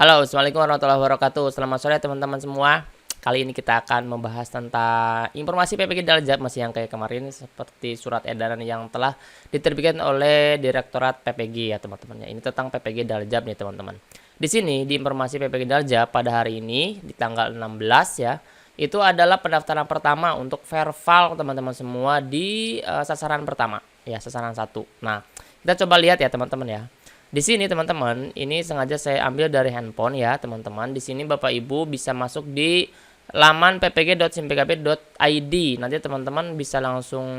Halo, Assalamualaikum warahmatullahi wabarakatuh. Selamat sore teman-teman semua. Kali ini kita akan membahas tentang informasi PPG Daljab masih yang kayak kemarin seperti surat edaran yang telah diterbitkan oleh Direktorat PPG ya teman-teman. Ini tentang PPG Daljab nih teman-teman. Di sini di informasi PPG Daljab pada hari ini di tanggal 16 ya, itu adalah pendaftaran pertama untuk verval teman-teman semua di sasaran pertama ya, sasaran 1. Nah, kita coba lihat ya teman-teman ya. Di sini teman-teman, ini sengaja saya ambil dari handphone ya teman-teman. Di sini Bapak Ibu bisa masuk di laman ppg.simpkb.id. Nanti teman-teman bisa langsung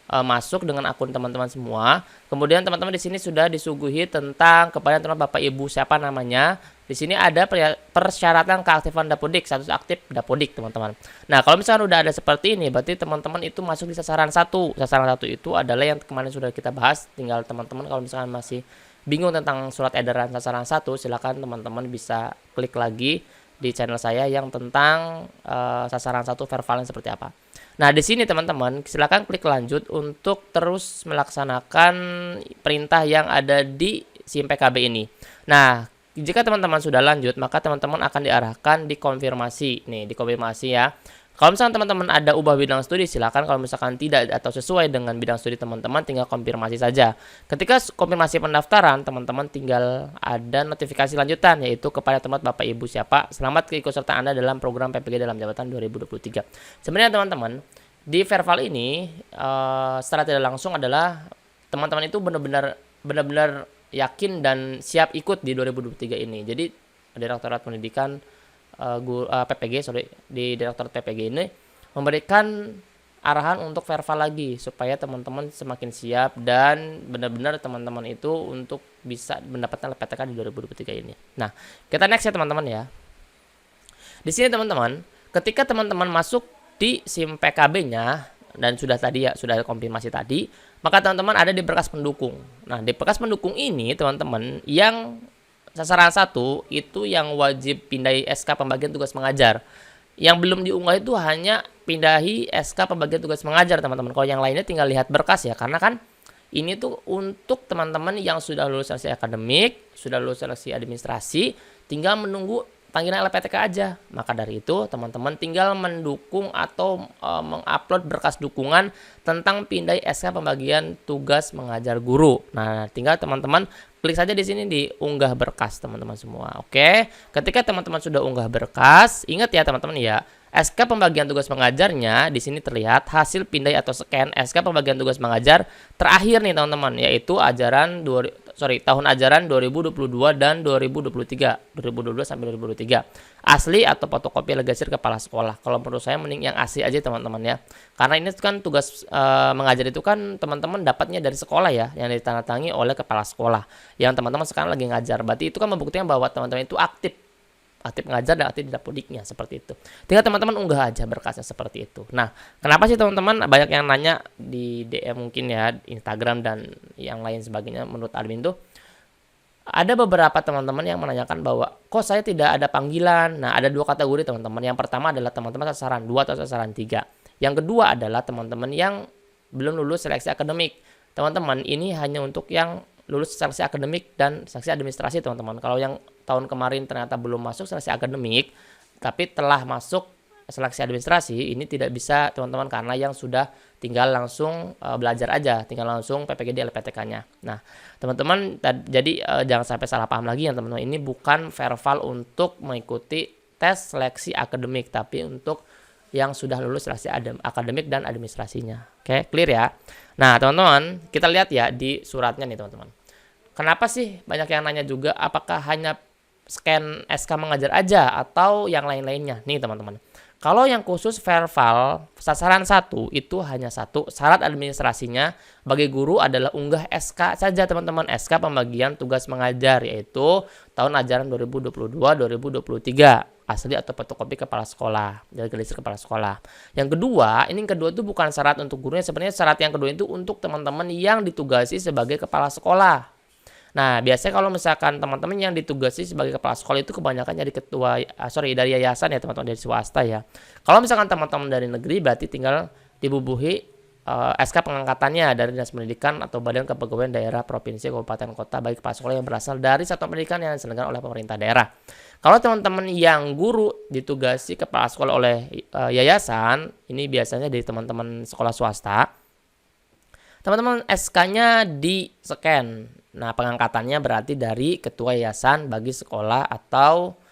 masuk dengan akun teman-teman semua. Kemudian teman-teman di sini sudah disuguhi tentang kepada teman Bapak Ibu siapa namanya. Di sini ada persyaratan keaktifan Dapodik, status aktif Dapodik teman-teman. Nah, kalau misalkan udah ada seperti ini, berarti teman-teman itu masuk di sasaran 1. Sasaran 1 itu adalah yang kemarin sudah kita bahas. Tinggal teman-teman kalau misalkan masih bingung tentang surat edaran sasaran 1, silakan teman-teman bisa klik lagi di channel saya yang tentang sasaran 1 vervalnya seperti apa. Nah, di sini teman-teman silakan klik lanjut untuk terus melaksanakan perintah yang ada di SIM PKB ini. Nah, jika teman-teman sudah lanjut, maka teman-teman akan diarahkan di konfirmasi. Nih, di konfirmasi ya. Kalau misalkan teman-teman ada ubah bidang studi, silakan. Kalau misalkan tidak atau sesuai dengan bidang studi teman-teman, tinggal konfirmasi saja. Ketika konfirmasi pendaftaran, teman-teman tinggal ada notifikasi lanjutan, yaitu kepada teman Bapak Ibu siapa. Selamat keikutsertaan Anda dalam program PPG dalam jabatan 2023. Sebenarnya teman-teman, di verval ini secara tidak langsung adalah teman-teman itu benar-benar yakin dan siap ikut di 2023 ini. Jadi Direktorat Pendidikan di Direktorat PPG ini memberikan arahan untuk verval lagi supaya teman-teman semakin siap dan benar-benar teman-teman itu untuk bisa mendapatkan LPTK di 2023 ini. Nah, kita next ya teman-teman ya. Di sini teman-teman, ketika teman-teman masuk di SIM PKB-nya dan sudah ada konfirmasi tadi, maka teman-teman ada di berkas pendukung. Nah, di berkas pendukung ini teman-teman yang sasaran 1 itu yang wajib pindahi SK pembagian tugas mengajar. Yang belum diunggah itu hanya pindahi SK pembagian tugas mengajar teman-teman. Kalau yang lainnya tinggal lihat berkas ya. Karena kan ini tuh untuk teman-teman yang sudah lulus seleksi akademik, sudah lulus seleksi administrasi, tinggal menunggu panggilan LPTK aja. Maka dari itu teman-teman tinggal mendukung atau mengupload berkas dukungan tentang pindahi SK pembagian tugas mengajar guru. Nah, tinggal teman-teman klik saja di sini di unggah berkas teman-teman semua. Oke. Ketika teman-teman sudah unggah berkas, ingat ya teman-teman ya, SK pembagian tugas mengajarnya di sini terlihat hasil pindai atau scan SK pembagian tugas mengajar terakhir nih teman-teman, yaitu tahun ajaran 2022 dan 2023, 2022 sampai 2023. Asli atau fotokopi legasir kepala sekolah. Kalau menurut saya mending yang asli aja teman-teman ya. Karena ini kan tugas mengajar itu kan teman-teman dapatnya dari sekolah ya, yang ditandatangani oleh kepala sekolah. Yang teman-teman sekarang lagi ngajar. Berarti itu kan membuktikan bahwa teman-teman itu aktif mengajar dan aktif di Dapodiknya seperti itu. Tinggal teman-teman unggah aja berkasnya seperti itu. Nah, kenapa sih teman-teman banyak yang nanya di DM mungkin ya, Instagram dan yang lain sebagainya menurut admin tuh ada beberapa teman-teman yang menanyakan bahwa kok saya tidak ada panggilan. Nah, ada dua kategori teman-teman. Yang pertama adalah teman-teman sasaran 2 atau sasaran 3. Yang kedua adalah teman-teman yang belum lulus seleksi akademik. Teman-teman, ini hanya untuk yang lulus seleksi akademik dan seleksi administrasi teman-teman. Kalau yang tahun kemarin ternyata belum masuk seleksi akademik tapi telah masuk seleksi administrasi, ini tidak bisa teman-teman karena yang sudah tinggal langsung belajar aja, tinggal langsung PPG LPTK-nya. Nah, teman-teman jadi jangan sampai salah paham lagi ya teman-teman. Ini bukan verval untuk mengikuti tes seleksi akademik, tapi untuk yang sudah lulus seleksi akademik dan administrasinya. Oke, clear ya. Nah, teman-teman, kita lihat ya di suratnya nih teman-teman. Kenapa sih banyak yang nanya juga apakah hanya scan SK mengajar aja atau yang lain-lainnya? Nih teman-teman. Kalau yang khusus verval sasaran 1 itu hanya satu, syarat administrasinya bagi guru adalah unggah SK saja teman-teman, SK pembagian tugas mengajar yaitu tahun ajaran 2022-2023. Asli atau fotokopi kepala sekolah, dari register kepala sekolah. Yang kedua itu bukan syarat untuk gurunya. Sebenarnya syarat yang kedua itu untuk teman-teman yang ditugasi sebagai kepala sekolah. Nah, biasanya kalau misalkan teman-teman yang ditugasi sebagai kepala sekolah itu kebanyakan dari yayasan ya teman-teman, dari swasta ya. Kalau misalkan teman-teman dari negeri berarti tinggal dibubuhi SK pengangkatannya dari Dinas Pendidikan atau Badan Kepegawaian Daerah Provinsi Kabupaten Kota bagi kepala sekolah yang berasal dari satuan pendidikan yang diselenggarakan oleh pemerintah daerah. Kalau teman-teman yang guru ditugasi kepala sekolah oleh yayasan, ini biasanya dari teman-teman sekolah swasta, teman-teman SK-nya di-scan. Nah, pengangkatannya berarti dari ketua yayasan bagi sekolah atau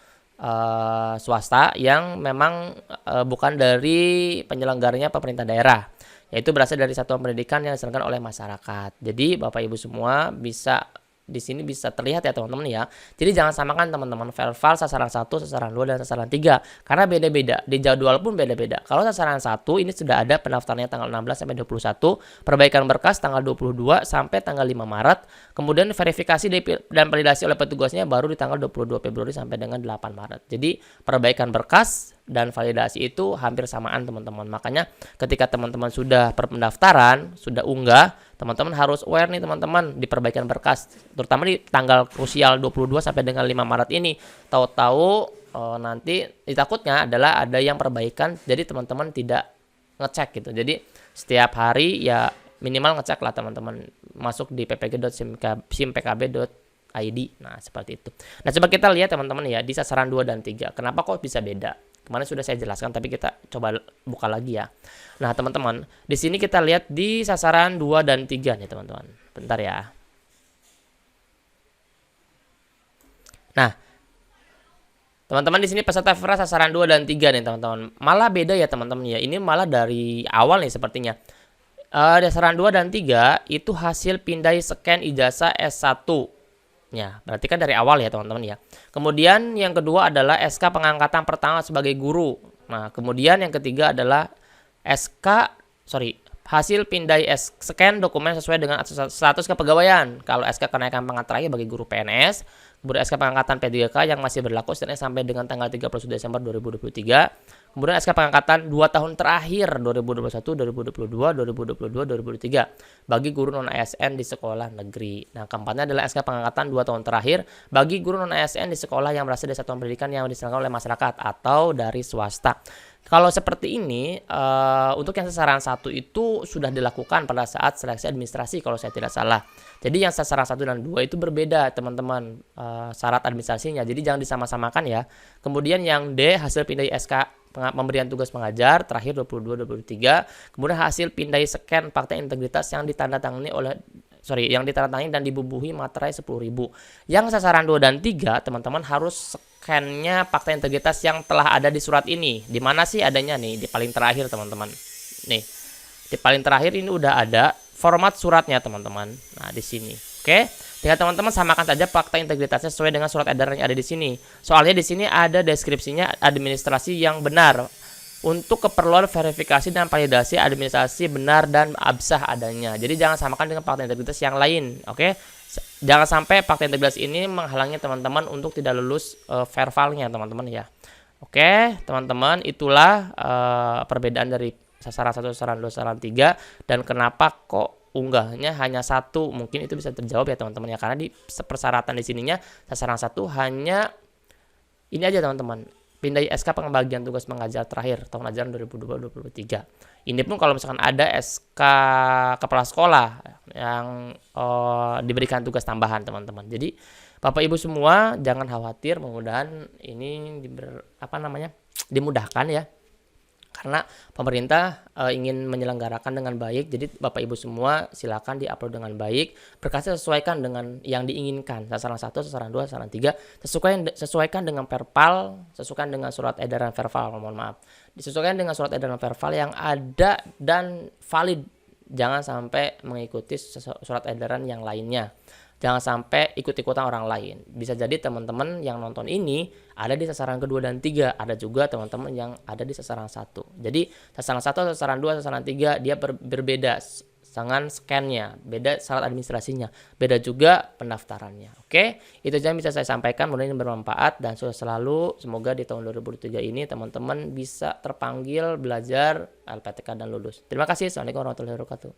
swasta yang memang bukan dari penyelenggaranya pemerintah daerah, yaitu berasal dari satuan pendidikan yang diselenggarakan oleh masyarakat. Jadi Bapak Ibu semua bisa di sini bisa terlihat ya teman-teman ya. Jadi jangan samakan teman-teman verbal sasaran 1, sasaran 2 dan sasaran 3 karena beda-beda. Di jadwal pun beda-beda. Kalau sasaran 1 ini sudah ada pendaftarannya tanggal 16 sampai 21, perbaikan berkas tanggal 22 sampai tanggal 5 Maret, kemudian verifikasi dan validasi oleh petugasnya baru di tanggal 22 Februari sampai dengan 8 Maret. Jadi perbaikan berkas dan validasi itu hampir samaan teman-teman. Makanya ketika teman-teman sudah pendaftaran, sudah unggah, teman-teman harus aware nih teman-teman di perbaikan berkas, terutama di tanggal krusial 22 sampai dengan 5 Maret ini. Tahu-tahu nanti takutnya adalah ada yang perbaikan, jadi teman-teman tidak ngecek gitu. Jadi setiap hari ya minimal ngecek lah teman-teman, masuk di ppg.simpkb.id. Nah, seperti itu. Nah, coba kita lihat teman-teman ya di sasaran 2 dan 3. Kenapa kok bisa beda? Kemarin sudah saya jelaskan, tapi kita coba buka lagi ya. Nah, teman-teman, di sini kita lihat di sasaran 2 dan 3 nih, teman-teman. Bentar ya. Nah, teman-teman di sini peserta FERA sasaran 2 dan 3 nih, teman-teman. Malah beda ya, teman-teman ya. Ini malah dari awal nih sepertinya. Sasaran 2 dan 3 itu hasil pindai scan ijazah S1. Ya, berarti kan dari awal ya teman-teman ya. Kemudian yang kedua adalah SK pengangkatan pertama sebagai guru. Nah, kemudian yang ketiga adalah hasil pindai scan dokumen sesuai dengan status kepegawaian. Kalau SK kenaikan pangkat terakhir bagi guru PNS, kemudian SK pengangkatan P3K yang masih berlaku sampai dengan tanggal 31 Desember 2023. Kemudian SK pengangkatan 2 tahun terakhir 2021, 2022, 2022, 2023 bagi guru non-ASN di sekolah negeri. Nah, keempatnya adalah SK pengangkatan 2 tahun terakhir bagi guru non-ASN di sekolah yang berasal dari satuan pendidikan yang diselenggarakan oleh masyarakat atau dari swasta. Kalau seperti ini, untuk yang sasaran 1 itu sudah dilakukan pada saat seleksi administrasi kalau saya tidak salah. Jadi yang sasaran 1 dan 2 itu berbeda teman-teman, syarat administrasinya. Jadi jangan disama-samakan ya. Kemudian yang D, hasil pindai SK pemberian tugas mengajar terakhir 22-23, kemudian hasil pindai scan fakta integritas yang ditandatangani dan dibubuhi materai 10.000. Yang sasaran 2 dan 3 teman-teman harus scan-nya fakta integritas yang telah ada di surat ini. Di mana sih adanya nih? Di paling terakhir teman-teman. Nih. Di paling terakhir ini udah ada format suratnya teman-teman. Nah, di sini. Oke. Tinggal teman-teman samakan saja fakta integritasnya sesuai dengan surat edaran yang ada di sini. Soalnya di sini ada deskripsinya administrasi yang benar. Untuk keperluan verifikasi dan validasi administrasi benar dan absah adanya. Jadi jangan samakan dengan fakta integritas yang lain, oke? Jangan sampai fakta integritas ini menghalangi teman-teman untuk tidak lulus verbalnya, teman-teman ya. Oke, teman-teman, itulah perbedaan dari sasaran 1, sasaran 2, sasaran 3 dan kenapa kok unggahnya hanya 1. Mungkin itu bisa terjawab ya teman-teman ya, karena di persyaratan di sininya sasaran 1 hanya ini aja teman-teman, pindai SK pembagian tugas mengajar terakhir tahun ajaran 2022-2023. Ini pun kalau misalkan ada SK kepala sekolah yang diberikan tugas tambahan teman-teman. Jadi Bapak Ibu semua jangan khawatir, mudah-mudahan ini dimudahkan ya. Karena pemerintah ingin menyelenggarakan dengan baik, jadi Bapak Ibu semua silakan diupload dengan baik, berkasnya sesuaikan dengan yang diinginkan, sasaran 1, sasaran 2, sasaran 3, sesuaikan dengan verbal, sesuaikan dengan surat edaran verbal, mohon maaf, disesuaikan dengan surat edaran verbal yang ada dan valid, jangan sampai mengikuti surat edaran yang lainnya. Jangan sampai ikut-ikutan orang lain. Bisa jadi teman-teman yang nonton ini ada di sasaran kedua dan 3. Ada juga teman-teman yang ada di sasaran 1. Jadi sasaran 1, sasaran 2, sasaran 3 dia berbeda dengan scan-nya. Beda syarat administrasinya. Beda juga pendaftarannya. Oke, itu aja yang bisa saya sampaikan. Mudah-mudahan ini bermanfaat. Dan selalu semoga di tahun 2023 ini teman-teman bisa terpanggil belajar LPTK dan lulus. Terima kasih. Assalamualaikum warahmatullahi wabarakatuh.